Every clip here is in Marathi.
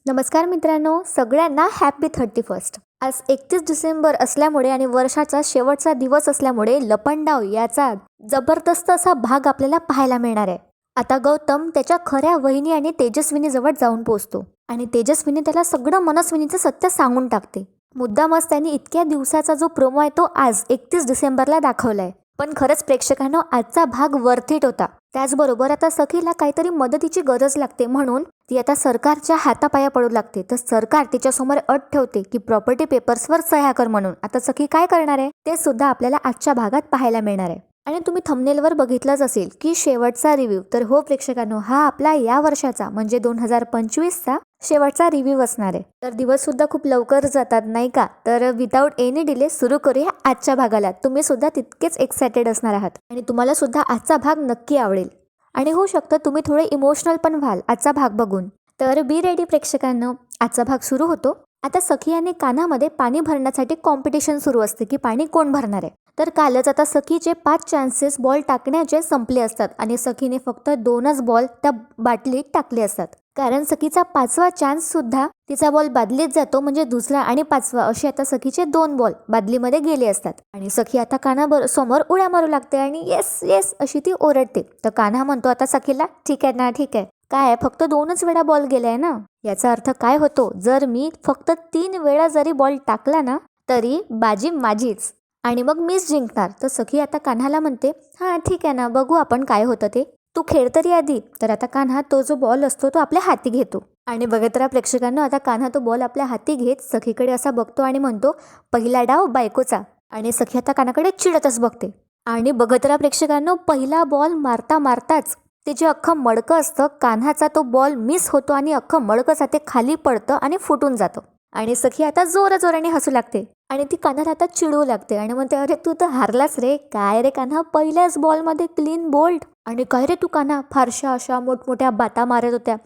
नमस्कार मित्रांनो, सगळ्यांना हॅपी 31st. आज 31 डिसेंबर असल्यामुळे आणि वर्षाचा शेवटचा दिवस असल्यामुळे लपंडाव याचा जबरदस्त असा भाग आपल्याला पाहायला मिळणार आहे. आता गौतम त्याच्या खऱ्या वहिनी आणि तेजस्विनी जवळ जाऊन पोहोचतो आणि तेजस्विनी त्याला सगळं मनस्विनीचं सत्य सांगून टाकते. मुद्दामच त्यांनी इतक्या दिवसाचा जो प्रोमो आहे तो आज 31 डिसेंबरला दाखवलाय. पण खरंच प्रेक्षकांनो, आजचा भाग वर्थ इट होता. त्याचबरोबर आता सखीला काहीतरी मदतीची गरज लागते म्हणून ती आता सरकारच्या हातापाया पडू लागते. तर सरकार तिच्यासमोर अट ठेवते की प्रॉपर्टी पेपर्सवर सह्या कर म्हणून. आता सखी काय करणार आहे ते सुद्धा आपल्याला आजच्या भागात पाहायला मिळणार आहे. आणि तुम्ही थंबनेलवर बघितलंच असेल की शेवटचा रिव्ह्यू. तर हो प्रेक्षकांनो, हा आपला या वर्षाचा म्हणजे 2025चा शेवटचा रिव्ह्यू असणार आहे. तर दिवस सुद्धा खूप लवकर जातात नाही का. तर विदाऊट एनी डिले सुरू करूया आजच्या भागाला. तुम्ही सुद्धा तितकेच एक्सायटेड असणार आहात आणि तुम्हाला सुद्धा आजचा भाग नक्की आवडेल आणि होऊ शकतं तुम्ही थोडे इमोशनल पण व्हाल आजचा भाग बघून. तर बी रेडी प्रेक्षकांनो, आजचा भाग सुरू होतो. आता सखी आणि कान्हामध्ये पाणी भरण्यासाठी कॉम्पिटिशन सुरू असते की पाणी कोण भरणार आहे. तर कालच आता सखीचे 5 चान्सेस बॉल टाकण्याचे संपले असतात आणि सखीने फक्त 2च बॉल त्या बाटलीत टाकले असतात. कारण सखीचा 5वा चान्स सुद्धा तिचा बॉल बादलीत जातो, म्हणजे दुसरा आणि 5वा असे आता सखीचे 2 बॉल बादलीमध्ये गेले असतात. आणि सखी आता कान्हा समोर उड्या मारू लागते आणि येस येस अशी ती ओरडते. तर कान्हा म्हणतो आता सखीला, ठीक आहे ना, ठीक आहे, काय फक्त 2च वेळा बॉल गेलाय ना. याचा अर्थ काय होतो, जर मी फक्त 3 वेळा जरी बॉल टाकला ना तरी बाजी माझीच आणि मग मीच जिंकणार. तर सखी आता कान्हाला म्हणते, हा ठीक आहे ना, बघू आपण काय होतं ते, तू खेळ तरी आधी. तर आता कान्हा तो जो बॉल असतो तो आपल्या हाती घेतो आणि बघत राहा प्रेक्षकांनो, आता कान्हा तो बॉल आपल्या हाती घेत सखीकडे असा बघतो आणि म्हणतो, पहिला डाव बायकोचा. आणि सखी आता कान्हाकडे चिडतच बघते आणि बघत राहा प्रेक्षकांनो, पहिला बॉल मारता मारताच ते जे अख्खं मडकं असतं कान्हाचा तो बॉल मिस होतो आणि अख्खं मडकं ते खाली पडतं आणि फुटून जातं. आणि सखी आता जोराने हसू लागते आणि ती कान्हाला आता चिडवू लागते आणि म्हणते, अरे तू तर हारलास रे. काय रे कान्हा, पहिल्याच बॉलमध्ये क्लीन बोल्ड. आणि काय रे तू कान्हा, फारशा अशा मोठमोठ्या बाता मारत होत्या.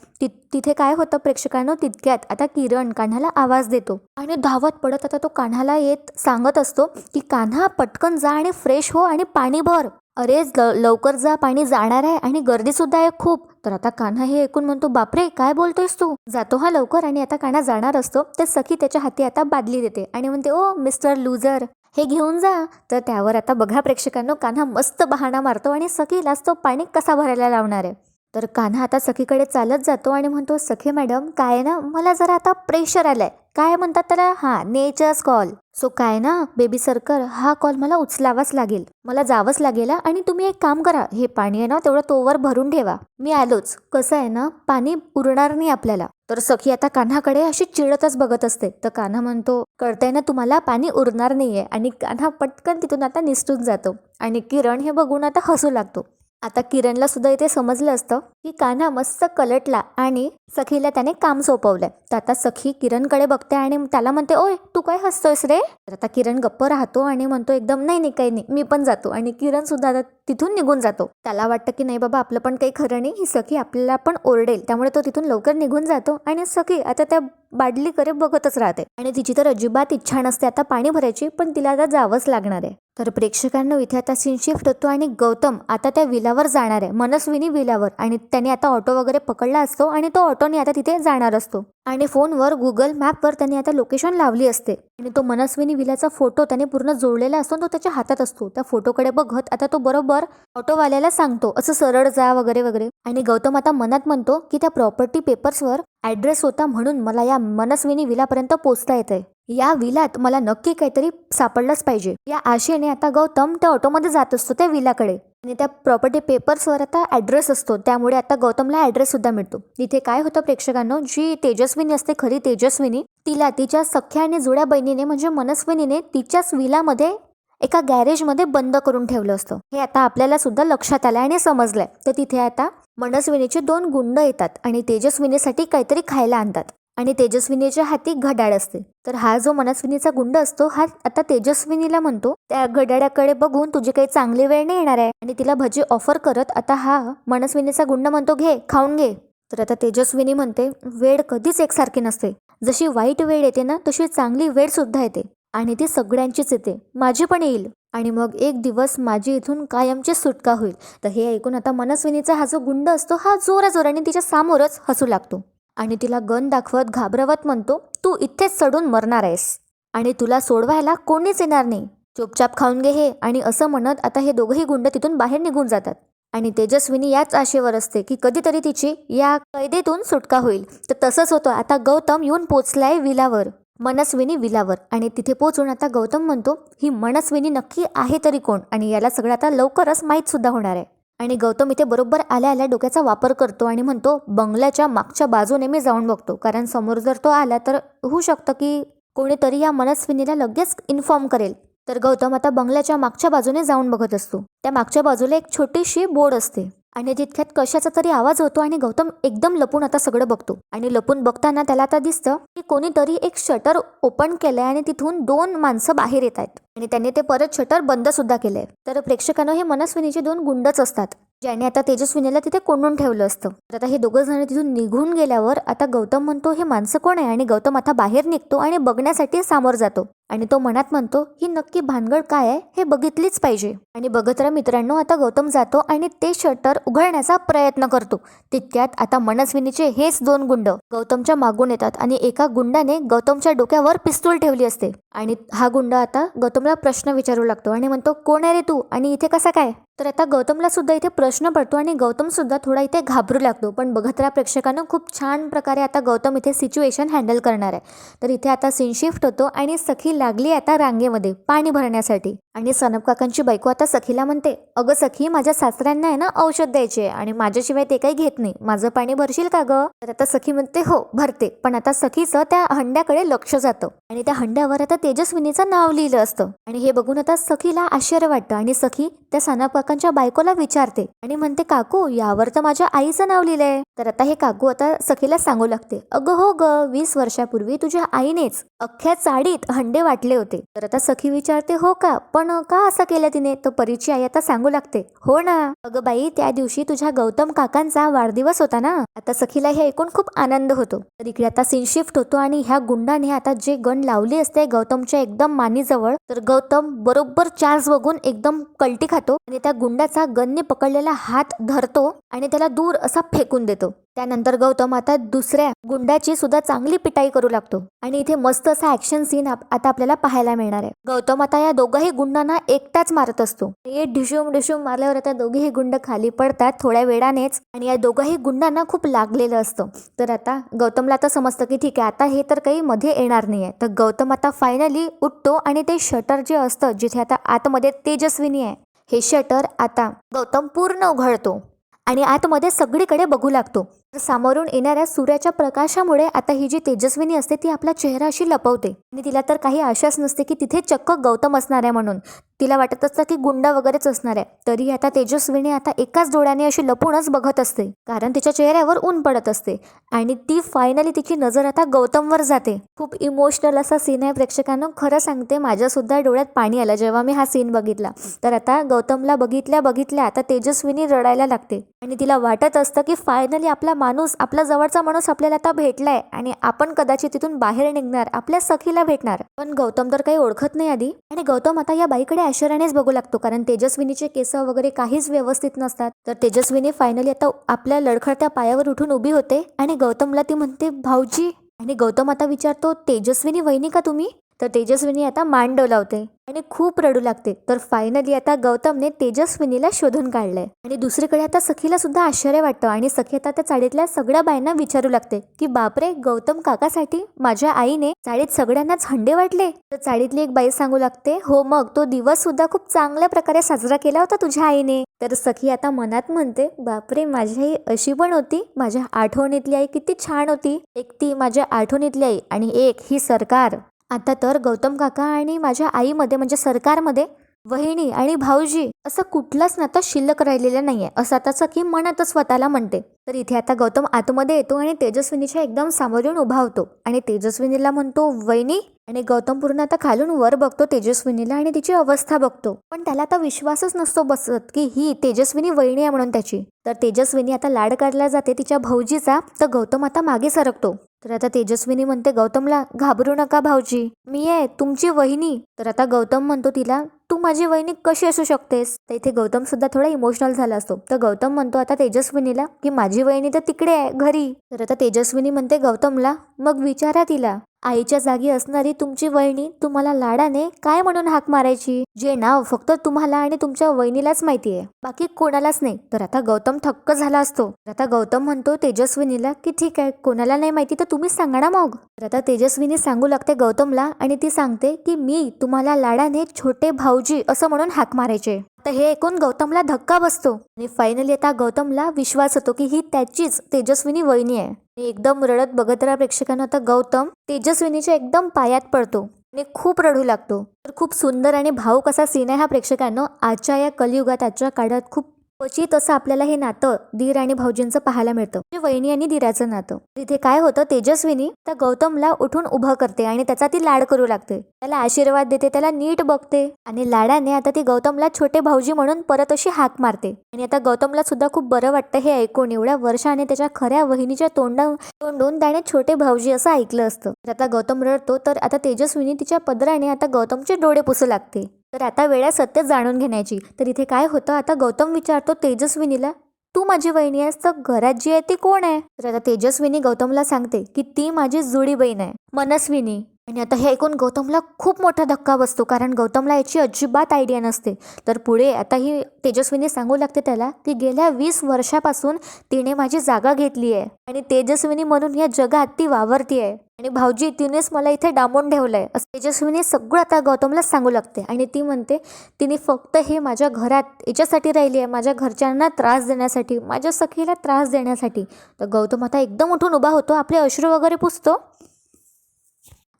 तिथे काय होतं प्रेक्षकांनो, तितक्यात आता किरण कान्हाला आवाज देतो आणि धावत पडत आता तो कान्हाला येत सांगत असतो की कान्हा पटकन जा आणि फ्रेश हो आणि पाणी भर. अरे लवकर जा, पाणी जाणार आहे आणि गर्दी सुद्धा आहे खूप. तर आता कान्हा हे ऐकून म्हणतो, बापरे काय बोलतोयस तू, जातो हा लवकर. आणि आता कान्हा जाणार असतो तर सखी त्याच्या हाती आता बादली देते आणि म्हणते, ओ मिस्टर लूजर, हे घेऊन जा. तर त्यावर आता बघा प्रेक्षकांनो, कान्हा मस्त बहाणा मारतो आणि सखीलाच तो पाणी कसा भरायला लावणार आहे. तर कान्हा आता सखीकडे चालत जातो आणि म्हणतो, सखी मॅडम काय ना, मला जरा आता प्रेशर आलंय. काय म्हणतात त्याला, हा नेचर्स कॉल. सो काय ना बेबी सरकर, हा कॉल मला उचलावाच लागेल, मला जावंच लागेल. आणि तुम्ही एक काम करा, हे पाणी आहे ना तेवढं तोवर भरून ठेवा, मी आलोच. कसं आहे ना, पाणी उरणार नाही आपल्याला. तर सखी आता कान्हाकडे अशी चिडतच बघत असते. तर कान्हा म्हणतो, कळतंय ना तुम्हाला, पाणी उरणार नाहीये. आणि कान्हा पटकन तिथून आता निसटून जातो आणि किरण हे बघून आता हसू लागतो. आता किरणला सुद्धा इथे समजलं असतं की कान्हा मस्त कलटला आणि सखीला त्याने काम सोपवलंय. तर आता सखी किरणकडे बघते आणि त्याला म्हणते, ओय तू काय हसतोयस रे. तर आता किरण गप्प राहतो आणि म्हणतो, एकदम नाही काही नाही, मी पण जातो. आणि किरण सुद्धा आता तिथून निघून जातो. त्याला वाटतं की नाही बाबा, आपलं पण काही खरं नाही, ही सखी आपल्याला पण ओरडेल, त्यामुळे तो तिथून लवकर निघून जातो. आणि सखी आता त्या बादलीकडे बघतच राहते आणि तिची तर अजिबात इच्छा नसते आता पाणी भरायची, पण तिला आता जावंच लागणार आहे. तर प्रेक्षकांना इथे आता सीन शिफ्ट होतो आणि गौतम आता त्या विलावर जाणार आहे, मनस्विनी विलावर. आणि त्याने आता ऑटो वगैरे पकडला असतो आणि तो ऑटोने आता तिथे जाणार असतो आणि फोनवर गुगल मॅपवर त्याने आता लोकेशन लावली असते. आणि तो मनस्विनी विलाचा फोटो त्याने पूर्ण जोडलेला असतो, तो त्याच्या हातात असतो. त्या फोटोकडे बघत आता तो बरोबर ऑटोवाल्याला सांगतो, असं सरळ जा वगैरे वगैरे. आणि गौतम आता मनात म्हणतो की त्या प्रॉपर्टी पेपर्सवर ॲड्रेस होता म्हणून मला या मनस्विनी विलापर्यंत पोहोचता येतंय. या विलात मला नक्की काहीतरी सापडलंच पाहिजे. या आशेने आता गौतम त्या ऑटोमध्ये जात असतो त्या विलाकडे आणि त्या प्रॉपर्टी पेपर्सवर आता ॲड्रेस असतो, त्यामुळे आता गौतमला ॲड्रेस सुद्धा मिळतो. तिथे काय होतं प्रेक्षकांनो, जी तेजस्विनी असते, खरी तेजस्विनी, तिला तिच्या सख्या आणि जुळ्या बहिणीने म्हणजे मनस्विनीने तिच्याच विलामध्ये एका गॅरेजमध्ये बंद करून ठेवलं असतं. हे आता आपल्याला सुद्धा लक्षात आलंय आणि समजलंय. तर तिथे आता मनस्विनीचे 2 गुंड येतात आणि तेजस्विनीसाठी काहीतरी खायला आणतात आणि तेजस्विनीच्या हाती घड्याळ असते. तर हा जो मनस्विनीचा गुंड असतो हा आता तेजस्विनीला म्हणतो, त्या घड्याळाकडे बघून तुझी काही चांगली वेळ नाही येणार आहे. आणि तिला भजी ऑफर करत आता हा मनस्विनीचा गुंड म्हणतो, घे खाऊन घे. तर आता तेजस्विनी म्हणते, वेळ कधीच एकसारखी नसते, जशी वाईट वेळ येते ना तशी चांगली वेळ सुद्धा येते आणि ती सगळ्यांचीच येते, माझी पण येईल. आणि मग एक दिवस माझी इथून कायमची सुटका होईल. तर हे ऐकून आता मनस्विनीचा हा जो गुंड असतो हा जोराने तिच्या समोरच हसू लागतो आणि तिला गन दाखवत घाबरवत म्हणतो, तू इथेच चढून मरणार आहेस आणि तुला सोडवायला कोणीच येणार नाही. चुपचाप खाऊन घे हे. आणि असं म्हणत आता हे दोघंही गुंड तिथून बाहेर निघून जातात. आणि तेजस्विनी याच आशेवर असते की कधीतरी तिची या कैदेतून सुटका होईल. तर तसंच होतं. आता गौतम येऊन पोचलाय विलावर, मनस्विनी विलावर. आणि तिथे पोचून आता गौतम म्हणतो, ही मनस्विनी नक्की आहे तरी कोण, आणि याला सगळं आता लवकरच माहीत सुद्धा होणार आहे. आणि गौतम इथे बरोबर आल्या आल्या डोक्याचा वापर करतो आणि म्हणतो, बंगल्याच्या मागच्या बाजूने मी जाऊन बघतो, कारण समोर जर तो आला तर होऊ शकतं की कोणीतरी या मनस्विनीला लगेच इन्फॉर्म करेल. तर गौतम आता बंगल्याच्या मागच्या बाजूने जाऊन बघत असतो. त्या मागच्या बाजूला एक छोटीशी बोर्ड असते आणि तितक्यात कशाचा तरी आवाज होतो आणि गौतम एकदम लपून आता सगळं बघतो. आणि लपून बघताना त्याला आता दिसतं की कोणीतरी एक शटर ओपन केलंय आणि तिथून 2 माणसं बाहेर येत आहेत आणि त्यांनी ते परत शटर बंद सुद्धा केलंय. तर प्रेक्षकांनो, हे मनस्विनीचे 2 गुंडच असतात ज्याने आता तेजस्विनीला तिथे कोंडून ठेवलं असतं. तर आता हे दोघं जण तिथून निघून गेल्यावर आता गौतम म्हणतो, हे माणसं कोण आहे? आणि गौतम आता बाहेर निघतो आणि बघण्यासाठी समोर जातो आणि तो मनात म्हणतो, ही नक्की भानगड काय आहे हे बघितलीच पाहिजे. आणि बघत राहा मित्रांनो, आता गौतम जातो आणि ते शटर उघडण्याचा प्रयत्न करतो. तितक्यात आता मनस्विनीचे हेच 2 गुंड गौतमच्या मागून येतात आणि एका गुंडाने गौतमच्या डोक्यावर पिस्तूल ठेवली असते. आणि हा गुंड आता गौतमला प्रश्न विचारू लागतो आणि म्हणतो, कोण आहे रे तू आणि इथे कसा काय? तर आता गौतमला सुद्धा इथे प्रश्न पडतो आणि गौतम सुद्धा थोडा इथे घाबरू लागतो. पण बघत राहा प्रेक्षकांनो, खूप छान प्रकारे आता गौतम इथे सिच्युएशन हँडल करणार आहे. तर इथे आता सीन शिफ्ट होतो आणि सखी लागली आता रांगेमध्ये पाणी भरण्यासाठी. आणि सनप काकांची बायको आता सखीला म्हणते, अगं सखी, माझ्या सासऱ्यांना आहे ना औषध द्यायचे आणि माझ्याशिवाय ते काही घेत नाही, माझं पाणी भरशील का गं? तर आता सखी म्हणते, हो भरते. पण आता सखीचं त्या हंड्याकडे लक्ष जातं आणि त्या हंड्यावर आता तेजस्विनीचं नाव लिहिलं असतं. आणि हे बघून आता सखीला आश्चर्य वाटतं आणि सखी त्या सनप काकांच्या बायकोला विचारते आणि म्हणते, काकू, यावर तर माझ्या आईचं नाव लिहिलंय. तर आता हे काकू आता सखीला सांगू लागते, अगं हो ग, 20 वर्षापूर्वी तुझ्या आईनेच अख्ख्या चाळीत हंडे वाटले होते. तर आता सखी विचारते, हो का? पण का असं केलं तिने? तर परीची आई आता सांगू लागते, हो ना अगं बाई, त्या दिवशी तुझ्या गौतम काकांचा वाढदिवस होता ना. आता सखीला हे ऐकून खूप आनंद होतो. तर इकडे आता सीन शिफ्ट होतो आणि ह्या गुंडाने आता जे गन लावली असते गौतमच्या एकदम मानेजवळ, तर गौतम बरोबर चार्ज बघून एकदम कल्टी खातो आणि त्या गुंडाचा गनने पकडलेला हात धरतो आणि त्याला दूर असा फेकून देतो. त्यानंतर गौतम आता दुसऱ्या गुंडाची सुद्धा चांगली पिटाई करू लागतो आणि इथे मस्त असा ऍक्शन सीन आता आपल्याला पाहायला मिळणार आहे. गौतम आता या दोघंही गुंडांना एकटाच मारत असतो. हे ढिशूम ढिशूम मारल्यावर आता दोघेही गुंड खाली पडतात थोड्या वेळानेच आणि या दोघंही गुंडांना खूप लागलेलं असतं. तर आता गौतमला आता समजतं की ठीक आहे, आता हे तर काही मध्ये येणार नाहीये. तर गौतम आता फायनली उठतो आणि ते शटर जे असतं जिथे आता आतमध्ये तेजस्विनी आहे, हे शटर आता गौतम पूर्ण उघडतो आणि आतमध्ये सगळीकडे बघू लागतो. तर सामोरून येणाऱ्या सूर्याच्या प्रकाशामुळे आता ही जी तेजस्विनी असते ती आपला चेहरा अशी लपवते आणि तिला तर काही आशाच नसते की तिथे चक्क गौतम असणार आहे म्हणून. तिला वाटत असतं की गुंड वगैरेच असणार आहे. तरी आता तेजस्विनी आता एकाच डोळ्याने अशी लपूनच बघत असते कारण तिच्या चेहऱ्यावर ऊन पडत असते आणि ती फायनली तिची नजर आता गौतमवर जाते. खूप इमोशनल असा सीन आहे प्रेक्षकांनो. खरं सांगते, माझ्या सुद्धा डोळ्यात पाणी आलं जेव्हा मी हा सीन बघितला. तर आता गौतमला बघितल्या आता तेजस्विनी रडायला लागते आणि तिला वाटत असतं की फायनली आपला माणूस, आपला जवळचा माणूस आपल्याला आता भेटलाय आणि आपण कदाचित तिथून बाहेर निघणार, आपल्या सखीला भेटणार. पण गौतम तर काही ओळखत नाही आधी आणि गौतम आता या बाईकडे आश्चर्यानेच बघू लागतो कारण तेजस्विनीचे केस वगैरे काहीच व्यवस्थित नसतात. तर तेजस्विनी फायनली आता आपल्या लडखडत्या पायावर उठून उभी होते आणि गौतमला ती म्हणते, भाऊजी. आणि गौतम आता विचारतो, तेजस्विनी वहिनी का तुम्ही? तर तेजस्विनी आता मान डोलावते आणि खूप रडू लागते. तर फायनली आता गौतमने तेजस्विनीला शोधून काढलंय. आणि दुसरीकडे आता सखीला सुद्धा आश्चर्य वाटतं आणि सखी आता त्या चाळीतल्या सगळ्या बायांना विचारू लागते की बापरे, गौतम काकासाठी माझ्या आईने चाळीत सगळ्यांनाच हंडे वाटले? तर चाळीतली एक बाई सांगू लागते, हो मग, तो दिवस सुद्धा खूप चांगल्या प्रकारे साजरा केला होता तुझ्या आईने. तर सखी आता मनात म्हणते, बापरे, माझी आई अशी पण होती, माझ्या आठवणीतली आई किती छान होती. एक ती माझ्या आठवणीतली आई आणि एक ही सरकार. आता तर गौतम काका आणि माझ्या आईमध्ये म्हणजे सरकारमध्ये वहिनी आणि भाऊजी असं कुठलंच नातं शिल्लक राहिलेलं नाहीये, असं आता सखी मनातच स्वतःला म्हणते. तर इथे आता गौतम आतमध्ये येतो आणि तेजस्विनीच्या एकदम समोर येऊन उभा होतो आणि तेजस्विनीला म्हणतो, वहिनी. आणि गौतम पूर्ण आता खालून वर बघतो तेजस्विनीला आणि तिची अवस्था बघतो, पण त्याला आता विश्वासच नसतो बसत की ही तेजस्विनी वहिनी आहे म्हणून त्याची. तर तेजस्विनी आता लाड काढला जाते तिच्या भाऊजीचा. तर गौतम आता मागे सरकतो. तर आता तेजस्विनी म्हणते गौतमला, घाबरू नका भाऊजी, मी आहे तुमची वहिनी. तर आता गौतम म्हणतो तिला, तू माझी वहिनी कशी असू शकतेस? तर इथे गौतम सुद्धा थोडा इमोशनल झाला असतो. तर गौतम म्हणतो आता तेजस्विनीला की माझी वहिनी तर तिकडे आहे घरी. तर आता तेजस्विनी म्हणते गौतमला, मग विचारा तिला, आईच्या जागी असणारी तुमची वहिनी तुम्हाला लाडाने काय म्हणून हाक मारायची, जे नाव फक्त तुम्हाला आणि तुमच्या वहिनीलाच माहिती आहे, बाकी कोणालाच नाही. तर आता गौतम थक्क झाला असतो. तर आता गौतम म्हणतो तेजस्विनीला की ठीक आहे, कोणाला नाही माहिती तर तुम्हीच सांगा ना मग. तर आता तेजस्विनी सांगू लागते गौतमला आणि ती सांगते की मी तुम्हाला लाडाने छोटे भाऊजी असं म्हणून हाक मारायचे. तर हे ऐकून गौतमला धक्का बसतो आणि फायनली आता गौतमला विश्वास होतो की ही त्याचीच तेजस्विनी वहिनी आहे. एकदम रडत बघत राहा प्रेक्षकांना. आता गौतम तेजस्विनीच्या एकदम पायात पडतो आणि खूप रडू लागतो. तर खूप सुंदर आणि भावूक असा सीन आहे हा प्रेक्षकांनो. आजच्या या कलियुगात, आजच्या काळात खूप क्वचित असं आपल्याला हे नातं दीर आणि भाऊजींचं पाहायला मिळतं, म्हणजे वहिनी आणि दीराचं नातं. इथे काय होतं, तेजस्विनी त्या गौतमला उठून उभं करते आणि त्याचा ती लाड करू लागते, त्याला आशीर्वाद देते, त्याला नीट बघते आणि लाडाने आता ती गौतमला छोटे भाऊजी म्हणून परत अशी हाक मारते. आणि आता गौतमला सुद्धा खूप बरं वाटतं हे ऐकून. एवढ्या वर्षाने त्याच्या खऱ्या वहिनीच्या तोंडून त्याने छोटे भाऊजी असं ऐकलं असतं. तर आता गौतम रडतो. तर आता तेजस्विनी तिच्या पदराने आता गौतमचे डोळे पुसू लागते. तर आता वेळ आहे सत्य जाणून घेण्याची. तर इथे काय होतं, आता गौतम विचारतो तेजस्विनीला, तू माझी वहिनी आहेस तर घरात जी आहे ती कोण आहे? तर आता तेजस्विनी गौतमला सांगते की ती माझी जुळी बहीण आहे, मनस्विनी. आणि आता हे ऐकून गौतमला खूप मोठा धक्का बसतो, कारण गौतमला याची अजिबात आयडिया नसते. तर पुढे आता ही तेजस्विनी सांगू लागते त्याला की गेल्या 20 वर्षापासून तिने माझी जागा घेतली आहे आणि तेजस्विनी म्हणून या जगात ती वावरती आहे आणि भाऊजी तिनेच मला इथे डांबून ठेवलंय, असं तेजस्विनी सगळं आता गौतमला सांगू लागते. आणि ती म्हणते तिने फक्त हे माझ्या घरात याच्यासाठी राहिली आहे, माझ्या घरच्यांना त्रास देण्यासाठी, माझ्या सखीला त्रास देण्यासाठी. तर गौतम आता एकदम उठून उभा होतो, आपले अश्रू वगैरे पुसतो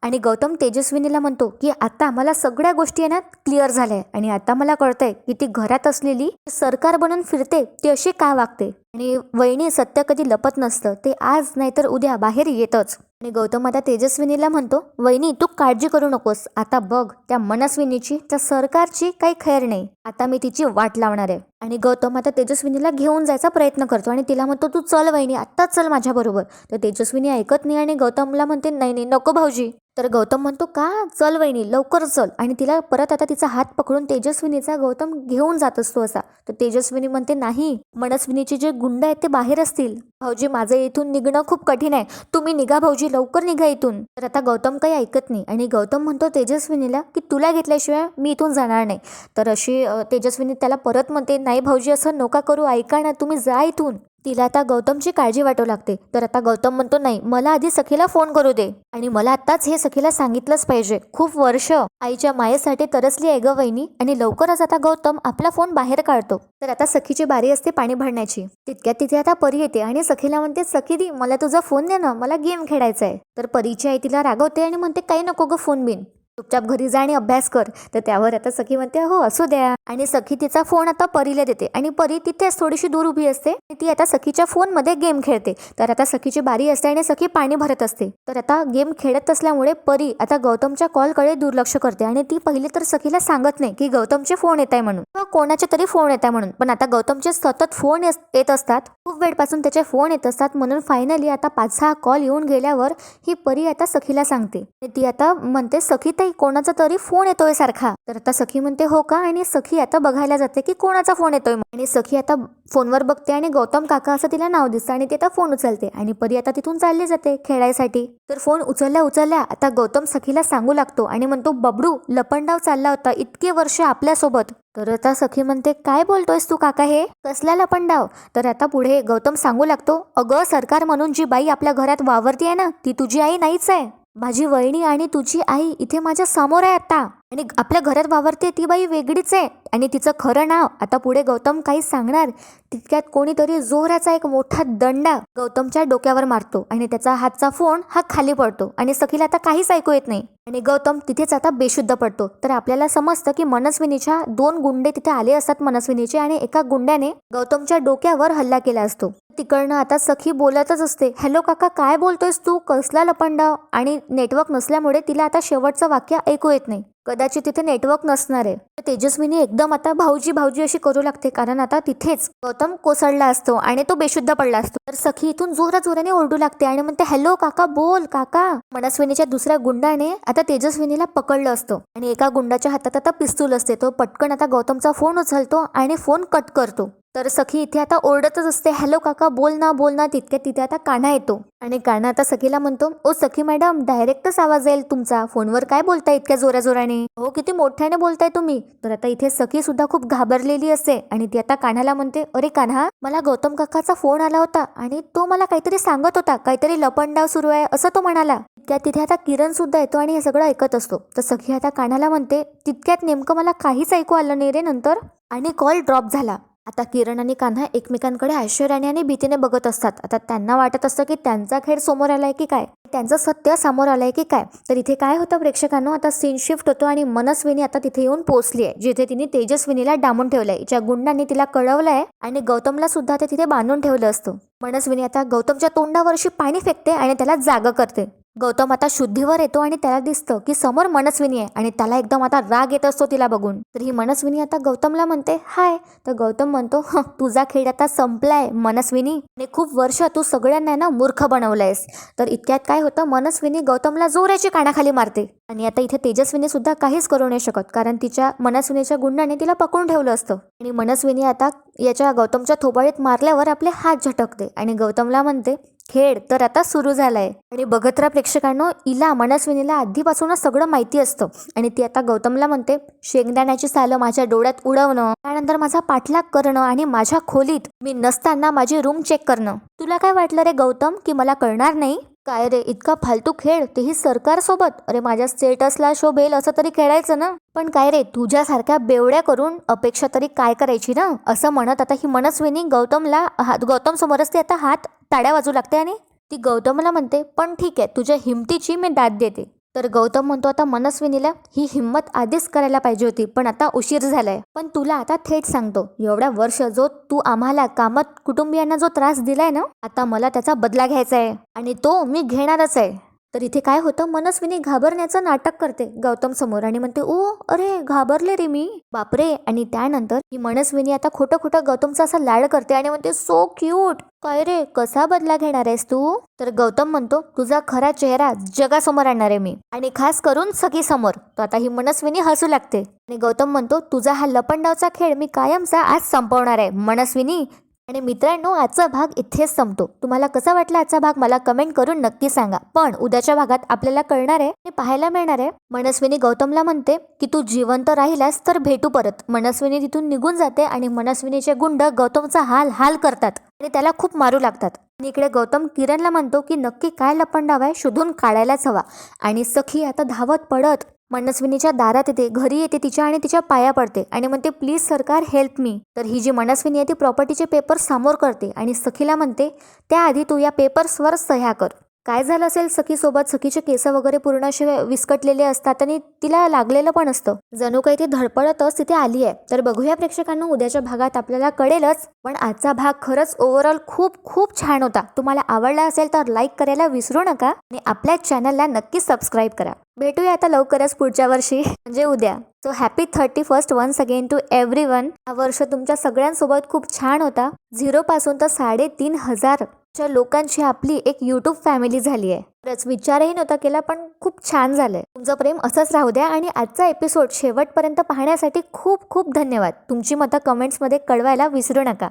आणि गौतम तेजस्विनीला म्हणतो की आता मला सगळ्या गोष्टी आहे ना क्लिअर झाल्या आणि आता मला कळतंय की ती घरात असलेली सरकार बनून फिरते ती अशी का वागते. आणि वहिनी सत्य कधी लपत नसतं, ते आज नाहीतर उद्या बाहेर येतच. आणि गौतम आता तेजस्विनीला म्हणतो, वहिनी तू काळजी करू नकोस, आता बघ त्या मनस्विनीची, त्या सरकारची काही खैर नाही, आता मी तिची वाट लावणार आहे. आणि गौतम आता तेजस्विनीला घेऊन जायचा प्रयत्न करतो आणि तिला म्हणतो तू चल वहिनी, आत्ताच चल माझ्या बरोबर. तर तेजस्विनी ऐकत नाही आणि गौतमला म्हणते नाही नाही नको भाऊजी. तर गौतम म्हणतो का, चल वहिनी लवकर चल. आणि तिला परत आता तिचा हात पकडून तेजस्विनीचा गौतम घेऊन जात असतो असा. तर तेजस्विनी म्हणते नाही, मनस्विनीचे जे गुंड आहेत ते बाहेर असतील, भाऊजी माझं इथून निघणं खूप कठीण आहे, तुम्ही निघा भाऊजी, लवकर निघा इथून. तर आता गौतम काही ऐकत नाही आणि गौतम म्हणतो तेजस्विनीला की तुला घेतल्याशिवाय मी इथून जाणार नाही. तर अशी तेजस्विनी त्याला परत म्हणते नाही भाऊजी असं नका करू, ऐका ना, तुम्ही जा इथून. तिला आता गौतमची काळजी वाटू लागते. तर आता गौतम म्हणतो नाही, मला आधी सखीला फोन करू दे आणि मला आत्ताच हे सखीला सांगितलंच पाहिजे, खूप वर्ष आईच्या मायेसाठी तरसली आहे ग वहिनी. आणि लवकरच आता गौतम आपला फोन बाहेर काढतो. तर आता सखीची बारी असते पाणी भरण्याची. तितक्यात तिथे आता परी येते आणि सखीला म्हणते सखी दी मला तुझा फोन दे ना, मला गेम खेळायचा आहे. तर परीची आई तिला रागवते आणि म्हणते काही नको ग फोन बिन, चुपचाप घरी जा आणि अभ्यास कर. तर त्यावर आता सखी म्हणते हो असू द्या. आणि सखी तिचा फोन आता परीला देते आणि परी तिथेच थोडीशी दूर उभी असते आणि ती आता सखीच्या फोनमध्ये गेम खेळते. तर आता सखीची बारी असते आणि सखी पाणी भरत असते. तर आता गेम खेळत असल्यामुळे परी आता गौतमच्या कॉलकडे दुर्लक्ष करते आणि ती पहिले तर सखीला सांगत नाही की गौतमचे फोन येत आहे म्हणून किंवा कोणाचे तरी फोन येत आहे म्हणून. पण आता गौतमचे सतत फोन येत असतात, खूप वेळपासून त्याचे फोन येत असतात, म्हणून फायनली आता 5-6 कॉल येऊन गेल्यावर ही परी आता सखीला सांगते. ती आता म्हणते सखी ताई कोणाचा तरी फोन येतोय सारखा. तर आता सखी म्हणते हो का, आणि सखी आता बघायला जाते की कोणाचा फोन येतोय. आणि सखी आता फोनवर बघते आणि गौतम काका असं तिला नाव दिसतं आणि ती आता फोन उचलते आणि परी आता तिथून चालली जाते खेळायसाठी. तर फोन उचलल्या आता गौतम सखीला सांगू लागतो आणि म्हणतो बबडू लपंडाव चालला होता इतके वर्ष आपल्यासोबत. तर आता सखी म्हणते काय बोलतोयस तू काका, हे कसला लपंडाव. तर आता पुढे गौतम सांगू लागतो अगं सरकार म्हणून जी बाई आपल्या घरात वावरती आहे ना, ती तुझी आई नाहीच आहे, माझी वहिनी आणि तुझी आई इथे माझ्या समोर आहे आता, आणि आपल्या घरात वावरते ती बाई वेगळीच आहे आणि तिचं खरं नाव. आता पुढे गौतम काही सांगणार तितक्यात कोणीतरी जोराचा एक मोठा दंडा गौतमच्या डोक्यावर मारतो आणि त्याचा हातचा फोन हा खाली पडतो आणि सखीला आता काहीच ऐकू येत नाही आणि गौतम तिथेच आता बेशुद्ध पडतो. तर आपल्याला समजतं की मनस्विनीच्या 2 गुंडे तिथे आले असतात मनस्विनीचे, आणि एका गुंड्याने गौतमच्या डोक्यावर हल्ला केला असतो. तिकडनं आता सखी बोलतच असते हॅलो काका काय बोलतोयस तू, कसला लपंडाव. आणि नेटवर्क नसल्यामुळे तिला आता शेवटचं वाक्य ऐकू येत नाही. कदाचित तिथे नेटवर्क नसणार आहे. तर तेजस्विनी एकदम आता भाऊजी भाऊजी अशी करू लागते, कारण आता तिथेच गौतम कोसळला असतो आणि तो बेशुद्ध पडला असतो. तर सखी इथून जोराने ओरडू लागते आणि म्हणते, हॅलो काका, बोल काका. मनस्विनीच्या दुसऱ्या गुंडाने आता तेजस्विनीला पकडलं असतं आणि एका गुंडाच्या हातात आता पिस्तूल असते. तो पटकन आता गौतमचा फोन उचलतो आणि फोन कट करतो. तर सखी इथे आता ओरडतच असते, हॅलो काका, बोल ना. तितक्यात तिथे आता कान्हा येतो आणि कान्हा आता सखीला म्हणतो, ओ सखी मॅडम, डायरेक्टच आवाज येईल तुमचा, फोनवर काय बोलताय इतक्या जोराने? हो, किती मोठ्याने बोलताय तुम्ही. तर आता इथे सखी सुद्धा खूप घाबरलेली असते आणि ती आता कान्हाला म्हणते, अरे कान्हा, मला गौतम काकाचा फोन आला होता आणि तो मला काहीतरी सांगत होता, काहीतरी लपंडाव सुरू आहे असं तो म्हणाला. तितक्यात तिथे आता किरण सुद्धा येतो आणि हे सगळं ऐकत असतो. तर सखी आता कान्हाला म्हणते, तितक्यात नेमकं मला काहीच ऐकू आलं नाही रे नंतर, आणि कॉल ड्रॉप झाला. आता किरण आणि कान्हा एकमेकांकडे आश्चर्याने आणि भीतीने बघत असतात. आता त्यांना वाटत असतं की त्यांचा खेळ समोर आलाय की काय, त्यांचं सत्य समोर आलंय की काय. तर इथे काय होतं प्रेक्षकांनो, आता सीन शिफ्ट होतो आणि मनस्विनी आता तिथे येऊन पोहोचली आहे, जिथे तिने तेजस्विनीला डांबून ठेवलंय. ज्या गुंडांनी तिला कळवलंय आणि गौतमला सुद्धा ते तिथे बांधून ठेवलं असतं. मनस्विनी आता गौतमच्या तोंडावरशी पाणी फेकते आणि त्याला जाग करते. गौतम आता शुद्धीवर येतो आणि त्याला दिसतं की समोर मनस्विनी आहे आणि त्याला एकदम आता राग येत असतो तिला बघून. तर ही मनस्विनी आता गौतमला म्हणते, हाय. तर गौतम म्हणतो, तुझा खेळ आता संपलाय मनस्विनी, आणि खूप वर्ष तू सगळ्यांना ना मूर्ख बनवलंयस. तर इतक्यात काय होतं, मनस्विनी गौतमला जोराची कानाखाली मारते आणि आता इथे तेजस्विनी सुद्धा काहीच करू नाही शकत, कारण तिच्या मनस्विनीच्या गुंडाने तिला पकडून ठेवलं असतं. आणि मनस्विनी आता याच्या गौतमच्या थोबाडीत मारल्यावर आपले हात झटकते आणि गौतमला म्हणते, खेळ तर आता सुरू झालाय. आणि बघत राहा प्रेक्षकांनो, इला मनस्विनीला आधीपासूनच सगळं माहिती असतं आणि ती आता गौतमला म्हणते, शेंगदाण्याची सालं माझ्या डोळ्यात उडवणं, त्यानंतर माझा पाठलाग करणं आणि माझ्या खोलीत मी नसताना माझी रूम चेक करणं. तुला काय वाटलं रे गौतम की मला कळणार नाही? काय रे, इतका फालतू खेळ, तेही सरकार सोबत? अरे माझ्या स्टेटसला शोभेल असं तरी खेळायचं ना. पण काय रे, तुझ्यासारख्या बेवड्या करून अपेक्षा तरी काय करायची ना. असं म्हणत आता ही मनस्विनी गौतम समोरच ती आता हात ताड्या वाजू लागते आणि ती गौतमला म्हणते, पण ठीक आहे, तुझ्या हिमतीची मी दाद देते. तर गौतम म्हणतो आता मनस्विनीला, ही हिंमत आधीच करायला पाहिजे होती, पण आता उशीर झालाय. पण तुला आता थेट सांगतो, एवढ्या वर्ष जो तू आम्हाला कामात कुटुंबियांना जो त्रास दिलाय ना, आता मला त्याचा बदला घ्यायचा आहे आणि तो मी घेणारच आहे. तर इथे काय होतं, मनस्विनी घाबरण्याचं नाटक करते गौतम समोर आणि म्हणते, ओ अरे घाबरले रे मी, बापरे. आणि त्यानंतर ही मनस्विनी आता खोटं गौतमचा असा लाड करते आणि म्हणते, सो क्यूट. काय रे, कसा बदला घेणार आहेस तू? तर गौतम म्हणतो, तुझा खरा चेहरा जगासमोर आणणार आहे मी, आणि खास करून सखी समोर. तर आता ही मनस्विनी हसू लागते आणि गौतम म्हणतो, तुझा हा लपंडावचा खेळ मी कायमचा आज संपवणार आहे मनस्विनी. आणि मित्रांनो, आजचा भाग इथेच संपतो. तुम्हाला कसा वाटला आजचा भाग मला कमेंट करून नक्की सांगा. पण उद्याच्या भागात आपल्याला कळणार आहे आणि पाहायला मिळणार आहे, मनस्विनी गौतमला म्हणते की तू जिवंत राहिलास तर भेटू परत. मनस्विनी तिथून निघून जाते आणि मनस्विनीचे गुंड गौतमचा हाल करतात आणि त्याला खूप मारू लागतात. आणि इकडे गौतम किरणला म्हणतो की नक्की काय लपंडाव आहे शोधून काढायलाच हवा. आणि सखी आता धावत पडत मनस्विनीच्या दारात येते, घरी येते तिच्या आणि तिच्या पाया पडते आणि म्हणते, प्लीज सरकार हेल्प मी. तर ही जी मनस्विनी आहे ती प्रॉपर्टीचे पेपर समोर करते आणि सखीला म्हणते, त्याआधी तू या पेपर्सवर सह्या कर. काय झालं असेल सखीसोबत, सखीचे केस वगैरे पूर्ण असे विस्कटलेले असतात आणि तिला लागलेलं पण असतं, जणू काही ती धडपडतच तिथे आली आहे. तर बघूया प्रेक्षकांनो, उद्याच्या भागात आपल्याला कळेलच. पण आजचा भाग खरंच ओव्हरऑल खूप छान होता. तुम्हाला आवडला असेल तर लाईक करायला विसरू नका आणि आपल्या चॅनलला नक्की सबस्क्राईब करा. भेटूया आता लवकरच पुढच्या वर्षी, म्हणजे उद्या. So happy 31st once again to everyone. हा वर्ष तुमच्या सगळ्यांसोबत खूप छान होता. 0 पासून तर 3,500 लोकांची आपली एक युट्यूब फॅमिली झाली आहे. खरंच विचारही नव्हता केला, पण खूप छान झालंय. तुमचं प्रेम असंच राहू द्या आणि आजचा एपिसोड शेवटपर्यंत पाहण्यासाठी खूप धन्यवाद. तुमची मतं कमेंट्समध्ये कळवायला विसरू नका.